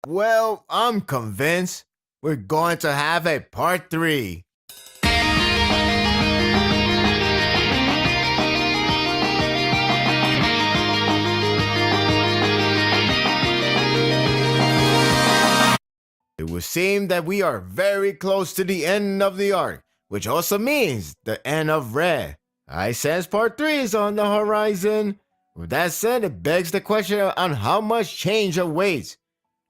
Well, I'm convinced we're going to have a part 3. It would seem that we are very close to the end of the arc, which also means the end of Red. I sense part 3 is on the horizon. With that said, it begs the question on how much change awaits.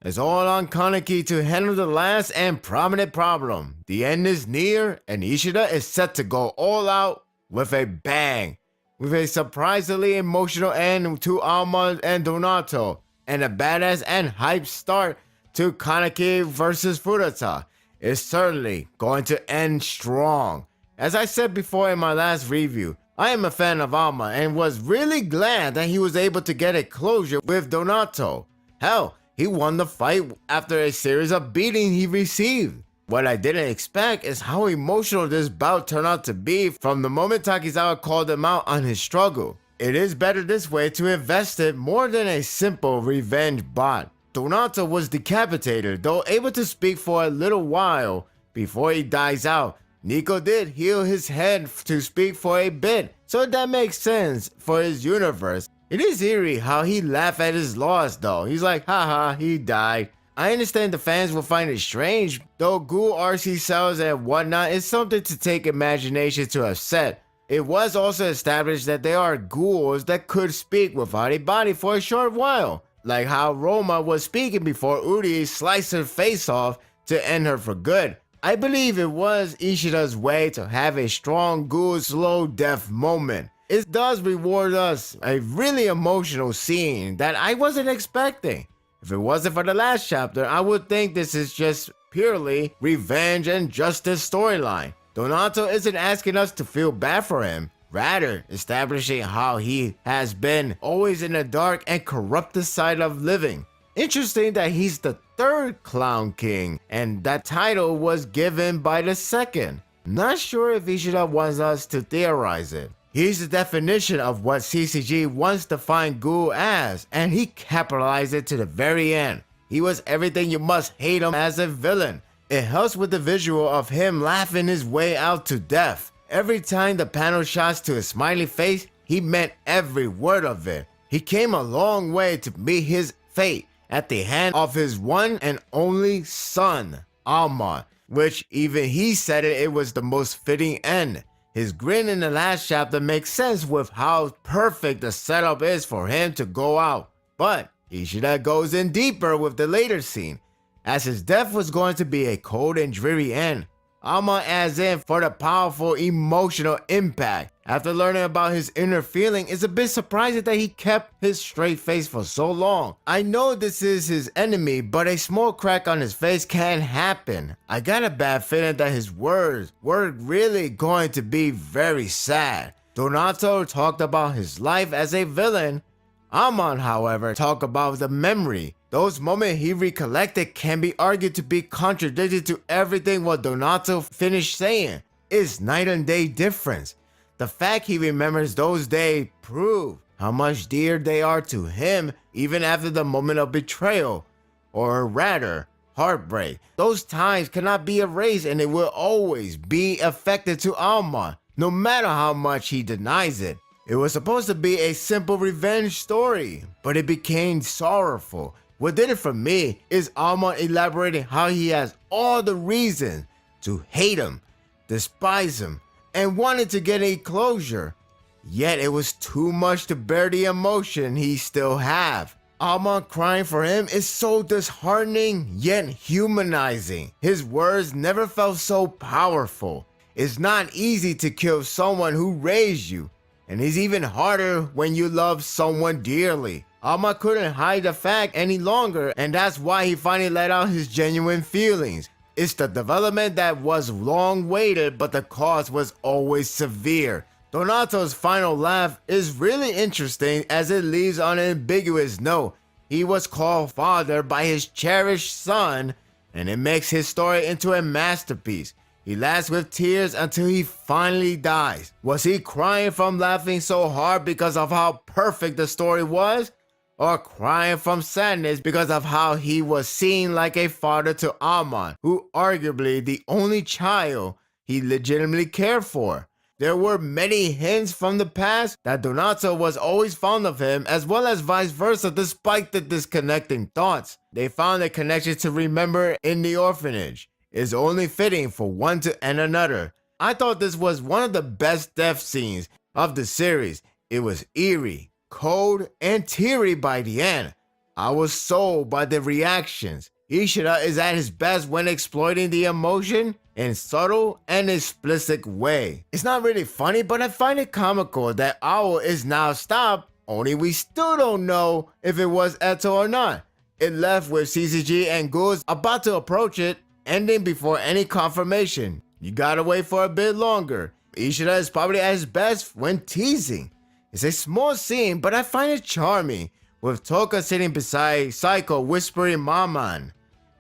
It's all on Kaneki to handle the last and prominent problem. The end is near, and Ishida is set to go all out with a bang. With a surprisingly emotional end to Alma and Donato, and a badass and hype start to Kaneki versus Furata. It's certainly going to end strong. As I said before in my last review, I am a fan of Alma and was really glad that he was able to get a closure with Donato. Hell, he won the fight after a series of beating he received. What I didn't expect is how emotional this bout turned out to be from the moment Takizawa called him out on his struggle. It is better this way to invest it more than a simple revenge bot. Donato was decapitated, though able to speak for a little while before he dies out. Nico did heal his head to speak for a bit, so that makes sense for his universe. It is eerie how he laughed at his loss though. He's like, haha, he died. I understand the fans will find it strange, though Ghoul RC cells and whatnot is something to take imagination to upset. It was also established that there are ghouls that could speak without a body for a short while, like how Roma was speaking before Uri sliced her face off to end her for good. I believe it was Ishida's way to have a strong ghoul slow death moment. It does reward us a really emotional scene that I wasn't expecting. If it wasn't for the last chapter, I would think this is just purely revenge and justice storyline. Donato isn't asking us to feel bad for him, rather establishing how he has been always in the dark and corrupted side of living. Interesting that he's the third Clown King, and that title was given by the second. Not sure if Ishida wants us to theorize it. Here's the definition of what CCG wants to find Ghoul as, and he capitalized it to the very end. He was everything you must hate him as a villain. It helps with the visual of him laughing his way out to death. Every time the panel shots to his smiley face, he meant every word of it. He came a long way to meet his fate at the hand of his one and only son, Alma, which even he said it was the most fitting end. His grin in the last chapter makes sense with how perfect the setup is for him to go out. But Ishida goes in deeper with the later scene, as his death was going to be a cold and dreary end. Alma adds in for the powerful emotional impact. After learning about his inner feeling, it's a bit surprising that he kept his straight face for so long. I know this is his enemy, but a small crack on his face can happen. I got a bad feeling that his words were really going to be very sad. Donato talked about his life as a villain. Amon, however, talked about the memory. Those moments he recollected can be argued to be contradicted to everything what Donato finished saying. It's night and day difference. The fact he remembers those days prove how much dear they are to him even after the moment of betrayal, or rather, heartbreak. Those times cannot be erased and it will always be affected to Alma, no matter how much he denies it. It was supposed to be a simple revenge story, but it became sorrowful. What did it for me is Alma elaborating how he has all the reason to hate him, despise him, and wanted to get a closure. Yet it was too much to bear the emotion he still have. Alma crying for him is so disheartening yet humanizing. His words never felt so powerful. It's not easy to kill someone who raised you, and it's even harder when you love someone dearly. Alma couldn't hide the fact any longer, and that's why he finally let out his genuine feelings. It's the development that was long waited, but the cost was always severe. Donato's final laugh is really interesting as it leaves on an ambiguous note. He was called father by his cherished son, and it makes his story into a masterpiece. He laughs with tears until he finally dies. Was he crying from laughing so hard because of how perfect the story was? or crying from sadness because of how he was seen like a father to Amon, who arguably the only child he legitimately cared for. There were many hints from the past that Donato was always fond of him, as well as vice versa, despite the disconnecting thoughts. They found a connection to remember in the orphanage. It's only fitting for one to end another. I thought this was one of the best death scenes of the series. It was eerie, cold, and teary by the end. I was sold by the reactions. Ishida is at his best when exploiting the emotion in subtle and explicit way. It's not really funny, but I find it comical that Owl is now stopped, only we still don't know if it was Eto or not. It left with CCG and Ghouls about to approach it, ending before any confirmation. You gotta wait for a bit longer. Ishida is probably at his best when teasing. It's a small scene, but I find it charming, with Toka sitting beside Saiko whispering Maman.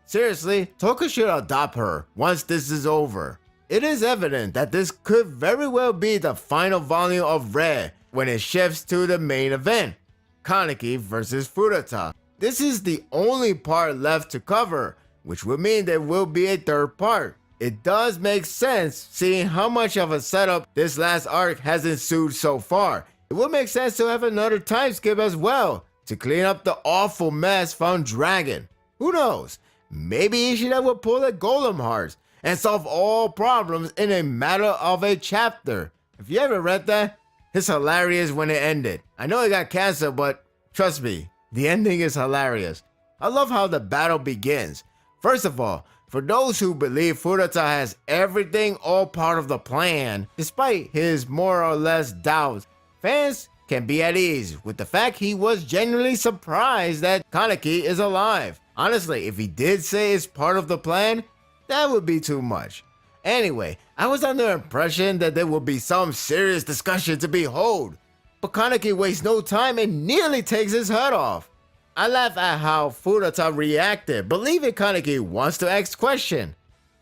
Seriously, Toka should adopt her once this is over. It is evident that this could very well be the final volume of Red when it shifts to the main event, Kaneki vs Furata. This is the only part left to cover, which would mean there will be a third part. It does make sense seeing how much of a setup this last arc has ensued so far. It would make sense to have another time skip as well to clean up the awful mess from Dragon. Who knows? Maybe Ishida will pull a Golem Hearts and solve all problems in a matter of a chapter. If you ever read that, it's hilarious when it ended. I know it got canceled, but trust me, the ending is hilarious. I love how the battle begins. First of all, for those who believe Furata has everything all part of the plan, despite his more or less doubts, fans can be at ease with the fact he was genuinely surprised that Kaneki is alive. Honestly, if he did say it's part of the plan, that would be too much. Anyway, I was under the impression that there would be some serious discussion to behold, but Kaneki wastes no time and nearly takes his head off. I laugh at how Furata reacted, believing Kaneki wants to ask question.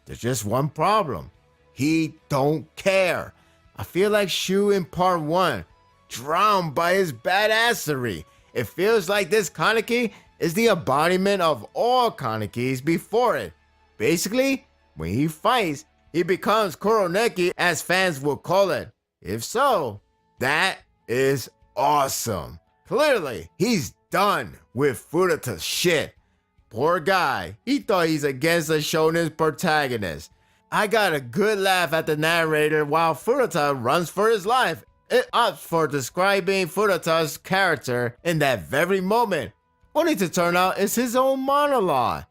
There's just one problem. He don't care. I feel like Shu in part 1, drowned by his badassery. It feels like this Kaneki is the embodiment of all Kanekis before it. Basically, when he fights, he becomes Kuroneki as fans will call it. If so, that is awesome. Clearly, he's done with Furata's shit. Poor guy, he thought he's against the shonen's protagonist. I got a good laugh at the narrator while Furata runs for his life. It opts for describing Furata's character in that very moment, only to turn out it's his own monologue.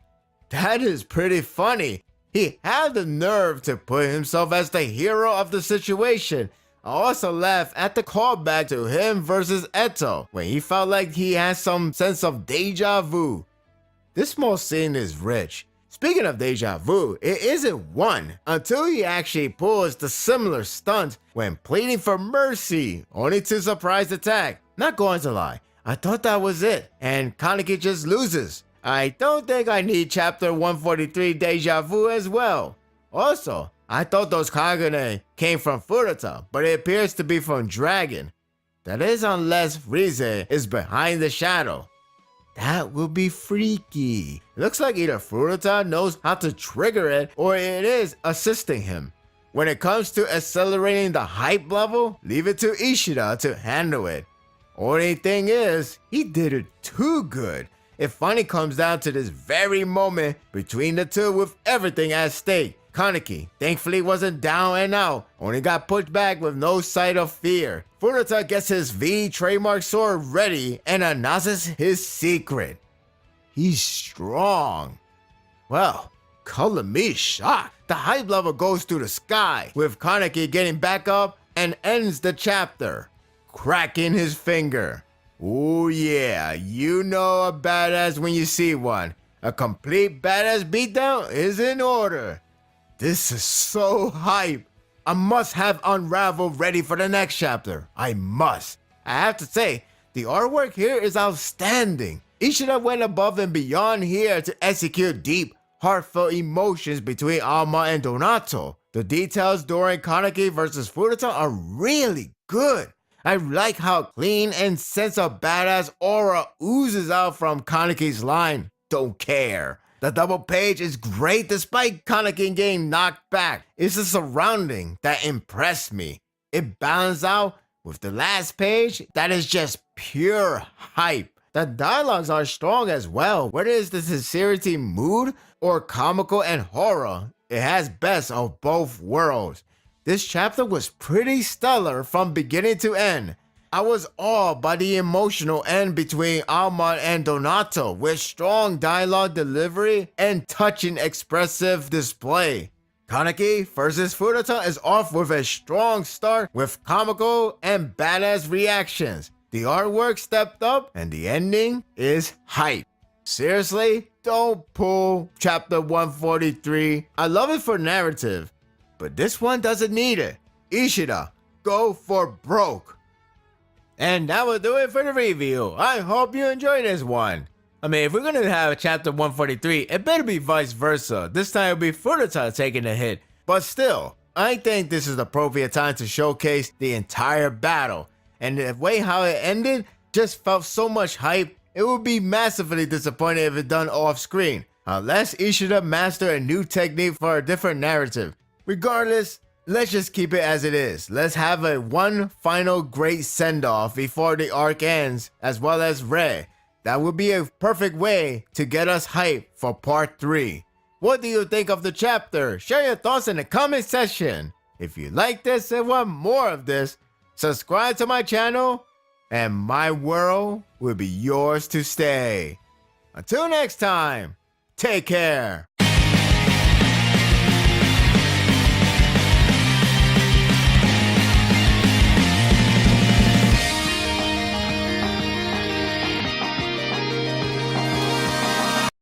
That is pretty funny. He had the nerve to put himself as the hero of the situation. I also laugh at the callback to him versus Eto, when he felt like he had some sense of deja vu. This small scene is rich. Speaking of deja vu, it isn't one until he actually pulls the similar stunt when pleading for mercy, only to surprise attack. Not going to lie, I thought that was it, and Kaneki just loses. I don't think I need chapter 143 deja vu as well. Also, I thought those Kagune came from Furata, but it appears to be from Dragon. That is unless Rize is behind the shadow. That will be freaky. It looks like either Furata knows how to trigger it or it is assisting him. When it comes to accelerating the hype level, leave it to Ishida to handle it. Only thing is, he did it too good. It finally comes down to this very moment between the two with everything at stake. Kaneki thankfully wasn't down and out, only got pushed back with no sight of fear. Furata gets his V trademark sword ready and announces his secret. He's strong. Well, color me shocked. The hype level goes through the sky, with Kaneki getting back up and ends the chapter, cracking his finger. Ooh yeah, you know a badass when you see one. A complete badass beatdown is in order. This is so hype. I must have Unravel ready for the next chapter. I must. I have to say, the artwork here is outstanding. Ishida went above and beyond here to execute deep, heartfelt emotions between Alma and Donato. The details during Kaneki vs Furata are really good. I like how clean and sense of badass aura oozes out from Kaneki's line. Don't care. The double page is great despite Kaneki getting knocked back. It's the surrounding that impressed me. It balanced out with the last page that is just pure hype. The dialogues are strong as well, whether it's the sincerity mood or comical and horror. It has best of both worlds. This chapter was pretty stellar from beginning to end. I was awed by the emotional end between Almond and Donato with strong dialogue delivery and touching expressive display. Kaneki vs. Furuta is off with a strong start with comical and badass reactions. The artwork stepped up and the ending is hype. Seriously, don't pull chapter 143. I love it for narrative, but this one doesn't need it. Ishida, go for broke. And that will do it for the review. I hope you enjoyed this one. I mean, if we're gonna have a chapter 143, it better be vice versa. This time it'll be Furuta taking the hit. But still, I think this is the appropriate time to showcase the entire battle. And the way how it ended just felt so much hype, it would be massively disappointing if it done off screen. Unless Ishida master a new technique for a different narrative. Regardless, let's just keep it as it is. Let's have a one final great send-off before the arc ends, as well as Rei. That would be a perfect way to get us hyped for part 3. What do you think of the chapter? Share your thoughts in the comment section. If you like this and want more of this, subscribe to my channel, and my world will be yours to stay. Until next time, take care.